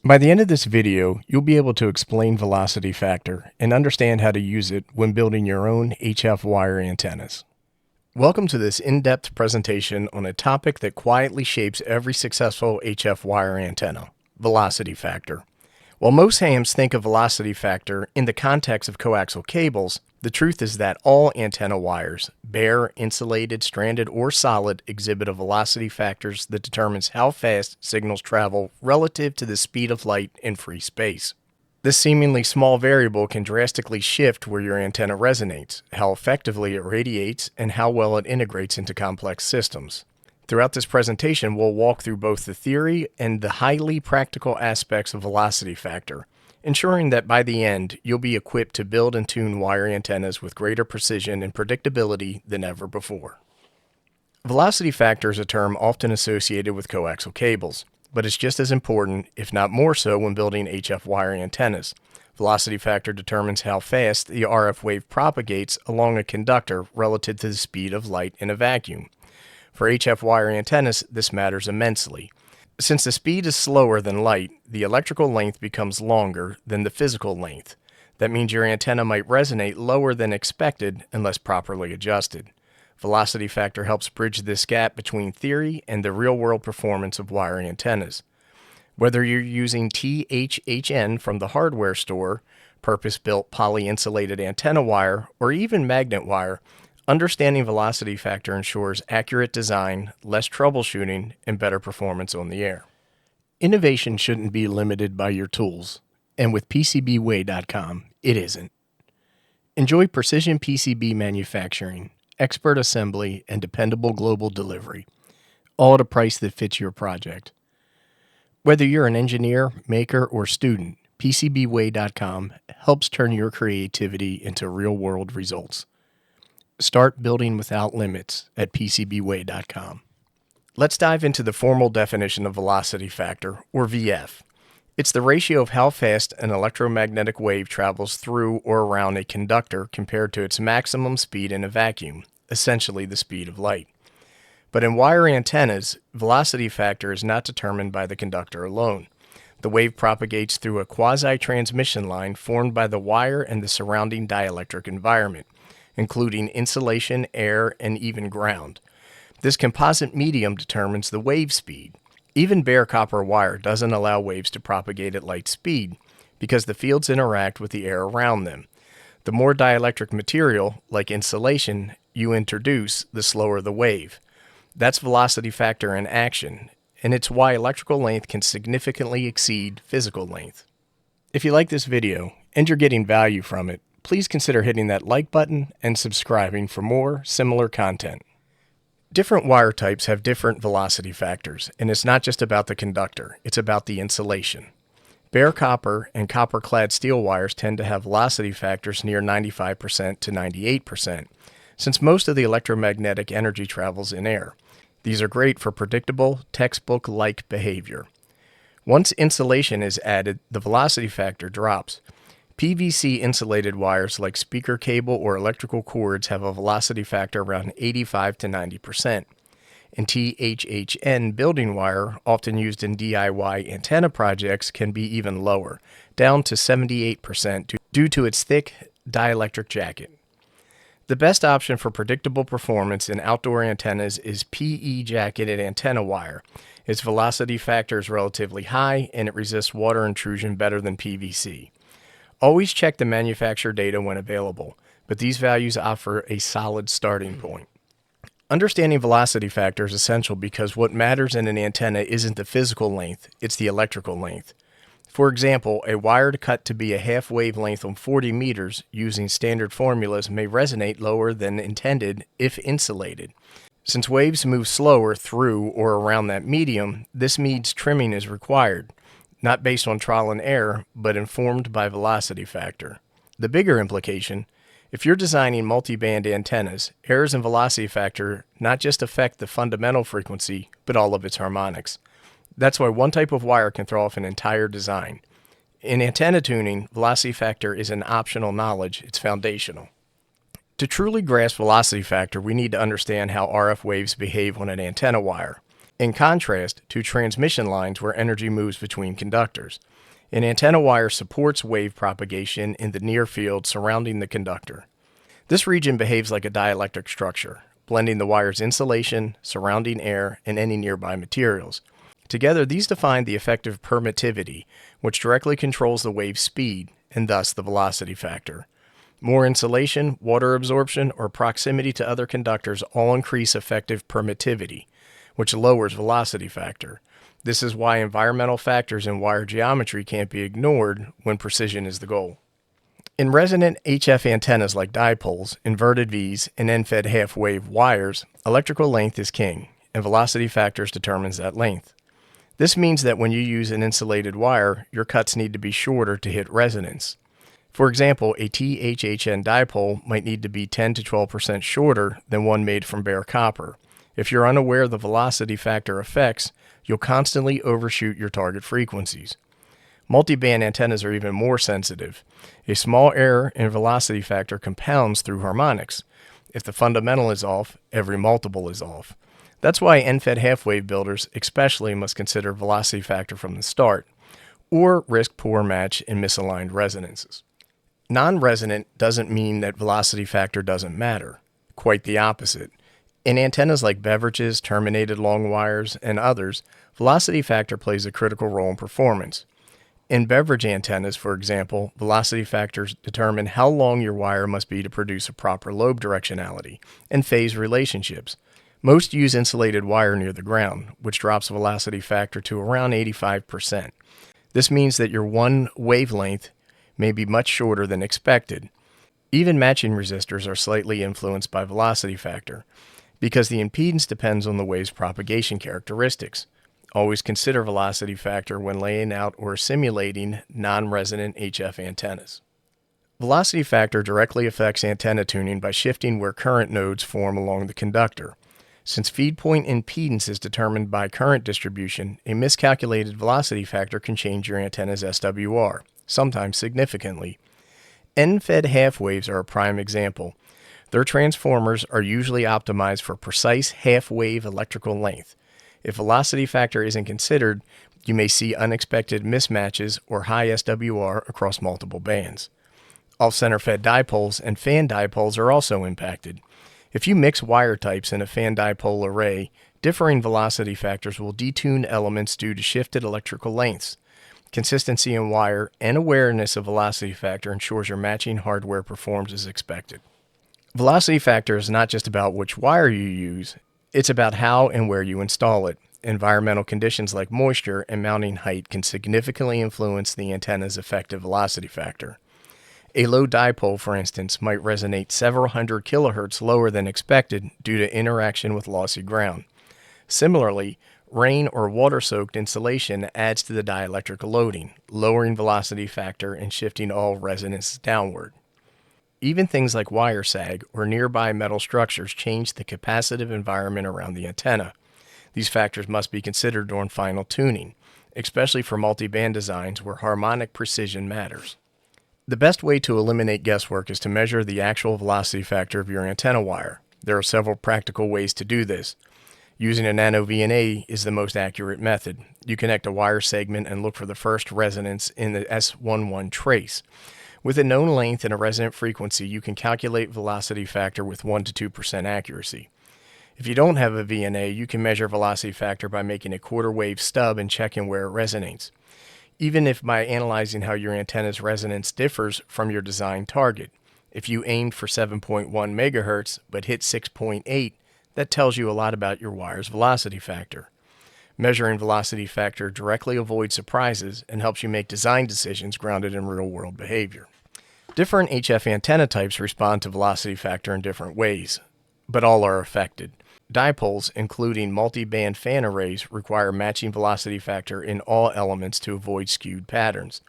By the end of this video, you'll be able to explain velocity factor and understand how to use it when building your own HF wire antennas. Welcome to this in-depth presentation on a topic that quietly shapes every successful HF wire antenna, velocity factor. While most hams think of velocity factor in the context of coaxial cables, the truth is that all antenna wires, bare, insulated, stranded, or solid, exhibit a velocity factor that determines how fast signals travel relative to the speed of light in free space. This seemingly small variable can drastically shift where your antenna resonates, how effectively it radiates, and how well it integrates into complex systems. Throughout this presentation, we'll walk through both the theory and the highly practical aspects of velocity factor, ensuring that by the end, you'll be equipped to build and tune wire antennas with greater precision and predictability than ever before. Velocity factor is a term often associated with coaxial cables, but it's just as important, if not more so, when building HF wire antennas. Velocity factor determines how fast the RF wave propagates along a conductor relative to the speed of light in a vacuum. For HF wire antennas, this matters immensely. Since the speed is slower than light, the electrical length becomes longer than the physical length. That means your antenna might resonate lower than expected unless properly adjusted. Velocity factor helps bridge this gap between theory and the real-world performance of wire antennas. Whether you're using THHN from the hardware store, purpose-built poly-insulated antenna wire, or even magnet wire, understanding velocity factor ensures accurate design, less troubleshooting, and better performance on the air. Innovation shouldn't be limited by your tools, and with PCBWay.com, it isn't. Enjoy precision PCB manufacturing, expert assembly, and dependable global delivery, all at a price that fits your project. Whether you're an engineer, maker, or student, PCBWay.com helps turn your creativity into real-world results. Start building without limits at PCBWay.com. Let's dive into the formal definition of velocity factor, or VF. It's the ratio of how fast an electromagnetic wave travels through or around a conductor compared to its maximum speed in a vacuum, essentially the speed of light. But in wire antennas, velocity factor is not determined by the conductor alone. The wave propagates through a quasi-transmission line formed by the wire and the surrounding dielectric environment, including insulation, air, and even ground. This composite medium determines the wave speed. Even bare copper wire doesn't allow waves to propagate at light speed because the fields interact with the air around them. The more dielectric material, like insulation, you introduce, the slower the wave. That's velocity factor in action, and it's why electrical length can significantly exceed physical length. If you like this video and you're getting value from it, please consider hitting that like button and subscribing for more similar content. Different wire types have different velocity factors, and it's not just about the conductor, it's about the insulation. Bare copper and copper-clad steel wires tend to have velocity factors near 95% to 98%, since most of the electromagnetic energy travels in air. These are great for predictable, textbook-like behavior. Once insulation is added, the velocity factor drops. PVC insulated wires like speaker cable or electrical cords have a velocity factor around 85 to 90%. And THHN building wire, often used in DIY antenna projects, can be even lower, down to 78% due to its thick dielectric jacket. The best option for predictable performance in outdoor antennas is PE jacketed antenna wire. Its velocity factor is relatively high and it resists water intrusion better than PVC. Always check the manufacturer data when available, but these values offer a solid starting point. Understanding velocity factor is essential because what matters in an antenna isn't the physical length, it's the electrical length. For example, a wire cut to be a half wavelength on 40 meters using standard formulas may resonate lower than intended if insulated. Since waves move slower through or around that medium, this means trimming is required, not based on trial and error, but informed by velocity factor. The bigger implication, if you're designing multi-band antennas, errors in velocity factor not just affect the fundamental frequency, but all of its harmonics. That's why one type of wire can throw off an entire design. In antenna tuning, velocity factor is an optional knowledge, it's foundational. To truly grasp velocity factor, we need to understand how RF waves behave on an antenna wire. in contrast to transmission lines where energy moves between conductors. An antenna wire supports wave propagation in the near field surrounding the conductor. This region behaves like a dielectric structure, blending the wire's insulation, surrounding air, and any nearby materials. Together, these define the effective permittivity, which directly controls the wave's speed, and thus the velocity factor. More insulation, water absorption, or proximity to other conductors all increase effective permittivity, which lowers velocity factor. This is why environmental factors in wire geometry can't be ignored when precision is the goal. In resonant HF antennas like dipoles, inverted Vs, and end-fed half-wave wires, electrical length is king, and velocity factors determines that length. This means that when you use an insulated wire, your cuts need to be shorter to hit resonance. For example, a THHN dipole might need to be 10 to 12% shorter than one made from bare copper. If you're unaware of the velocity factor effects, you'll constantly overshoot your target frequencies. Multiband antennas are even more sensitive. A small error in velocity factor compounds through harmonics. If the fundamental is off, every multiple is off. That's why end-fed half-wave builders especially must consider velocity factor from the start, or risk poor match in misaligned resonances. Non-resonant doesn't mean that velocity factor doesn't matter. Quite the opposite. In antennas like beverages, terminated long wires, and others, velocity factor plays a critical role in performance. In beverage antennas, for example, velocity factors determine how long your wire must be to produce a proper lobe directionality and phase relationships. Most use insulated wire near the ground, which drops velocity factor to around 85%. This means that your one wavelength may be much shorter than expected. Even matching resistors are slightly influenced by velocity factor, because the impedance depends on the wave's propagation characteristics. Always consider velocity factor when laying out or simulating non-resonant HF antennas. Velocity factor directly affects antenna tuning by shifting where current nodes form along the conductor. Since feed point impedance is determined by current distribution, a miscalculated velocity factor can change your antenna's SWR, sometimes significantly. End-fed half-waves are a prime example. Their transformers are usually optimized for precise half-wave electrical length. If velocity factor isn't considered, you may see unexpected mismatches or high SWR across multiple bands. Off-center fed dipoles and fan dipoles are also impacted. If you mix wire types in a fan dipole array, differing velocity factors will detune elements due to shifted electrical lengths. Consistency in wire and awareness of velocity factor ensures your matching hardware performs as expected. Velocity factor is not just about which wire you use, it's about how and where you install it. Environmental conditions like moisture and mounting height can significantly influence the antenna's effective velocity factor. A low dipole, for instance, might resonate several hundred kilohertz lower than expected due to interaction with lossy ground. Similarly, rain or water-soaked insulation adds to the dielectric loading, lowering velocity factor and shifting all resonance downward. Even things like wire sag or nearby metal structures change the capacitive environment around the antenna. These factors must be considered during final tuning, especially for multi-band designs where harmonic precision matters. The best way to eliminate guesswork is to measure the actual velocity factor of your antenna wire. There are several practical ways to do this. Using a nano VNA is the most accurate method. You connect a wire segment and look for the first resonance in the S11 trace. With a known length and a resonant frequency, you can calculate velocity factor with 1 to 2% accuracy. If you don't have a VNA, you can measure velocity factor by making a quarter wave stub and checking where it resonates. Even if by analyzing how your antenna's resonance differs from your design target. If you aimed for 7.1 megahertz but hit 6.8, that tells you a lot about your wire's velocity factor. Measuring velocity factor directly avoids surprises and helps you make design decisions grounded in real-world behavior. Different HF antenna types respond to velocity factor in different ways, but all are affected. Dipoles, including multi-band fan arrays, require matching velocity factor in all elements to avoid skewed patterns.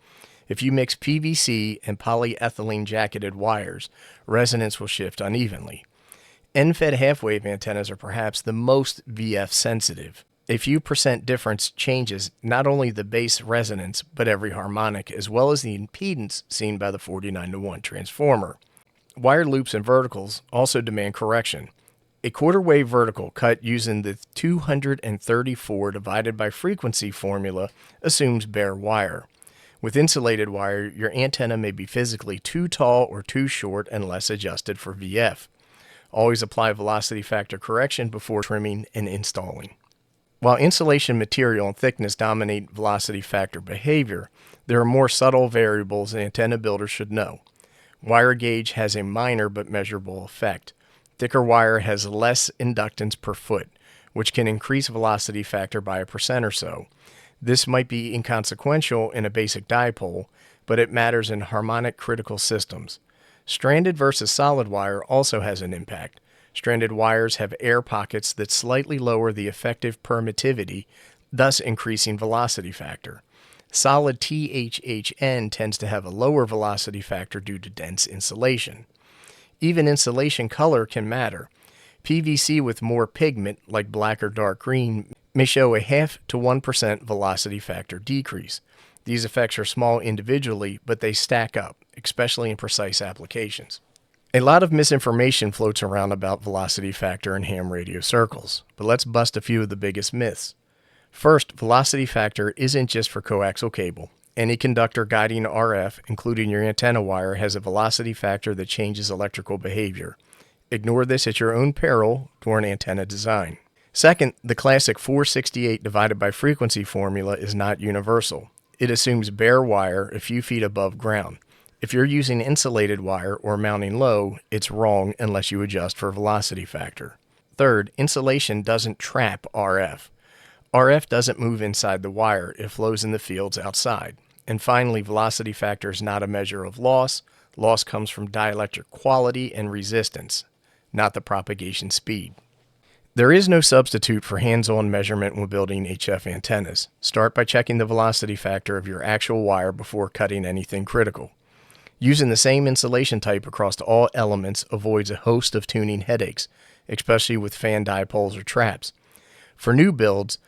If you mix PVC and polyethylene jacketed wires, resonance will shift unevenly. End-fed half-wave antennas are perhaps the most VF sensitive. A few percent difference changes not only the base resonance, but every harmonic, as well as the impedance seen by the 49:1 transformer. Wire loops and verticals also demand correction. A quarter wave vertical cut using the 234 divided by frequency formula assumes bare wire. With insulated wire, your antenna may be physically too tall or too short unless adjusted for VF. Always apply velocity factor correction before trimming and installing. While insulation material and thickness dominate velocity factor behavior, there are more subtle variables antenna builders should know. Wire gauge has a minor but measurable effect. Thicker wire has less inductance per foot, which can increase velocity factor by 1% or so. This might be inconsequential in a basic dipole, but it matters in harmonic critical systems. Stranded versus solid wire also has an impact. Stranded wires have air pockets that slightly lower the effective permittivity, thus increasing velocity factor. Solid THHN tends to have a lower velocity factor due to dense insulation. Even insulation color can matter. PVC with more pigment, like black or dark green, may show a 0.5 to 1% velocity factor decrease. These effects are small individually, but they stack up, especially in precise applications. A lot of misinformation floats around about velocity factor in ham radio circles, but let's bust a few of the biggest myths. First, velocity factor isn't just for coaxial cable. Any conductor guiding RF, including your antenna wire, has a velocity factor that changes electrical behavior. Ignore this at your own peril during antenna design. Second, the classic 468 divided by frequency formula is not universal. It assumes bare wire a few feet above ground. If you're using insulated wire or mounting low, it's wrong unless you adjust for velocity factor. Third, insulation doesn't trap RF. RF doesn't move inside the wire, it flows in the fields outside. And finally, velocity factor is not a measure of loss. Loss comes from dielectric quality and resistance, not the propagation speed. There is no substitute for hands-on measurement when building HF antennas. Start by checking the velocity factor of your actual wire before cutting anything critical. Using the same insulation type across all elements avoids a host of tuning headaches, especially with fan dipoles or traps. For new builds,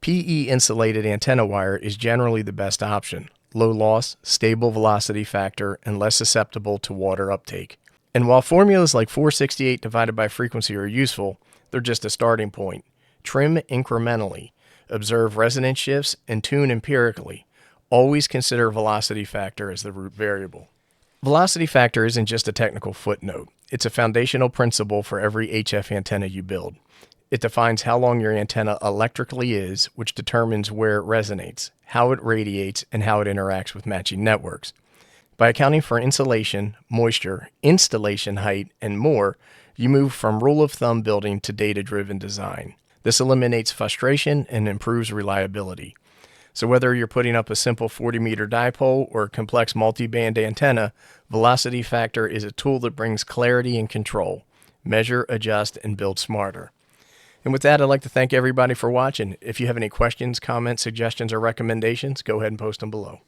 PE insulated antenna wire is generally the best option. Low loss, stable velocity factor, and less susceptible to water uptake. And while formulas like 468 divided by frequency are useful, they're just a starting point. Trim incrementally, observe resonance shifts, and tune empirically. Always consider velocity factor as the root variable. Velocity factor isn't just a technical footnote. It's a foundational principle for every HF antenna you build. It defines how long your antenna electrically is, which determines where it resonates, how it radiates, and how it interacts with matching networks. By accounting for insulation, moisture, installation height, and more, you move from rule-of-thumb building to data-driven design. This eliminates frustration and improves reliability. So whether you're putting up a simple 40-meter dipole or a complex multi-band antenna, velocity factor is a tool that brings clarity and control. Measure, adjust, and build smarter. And with that, I'd like to thank everybody for watching. If you have any questions, comments, suggestions, or recommendations, go ahead and post them below.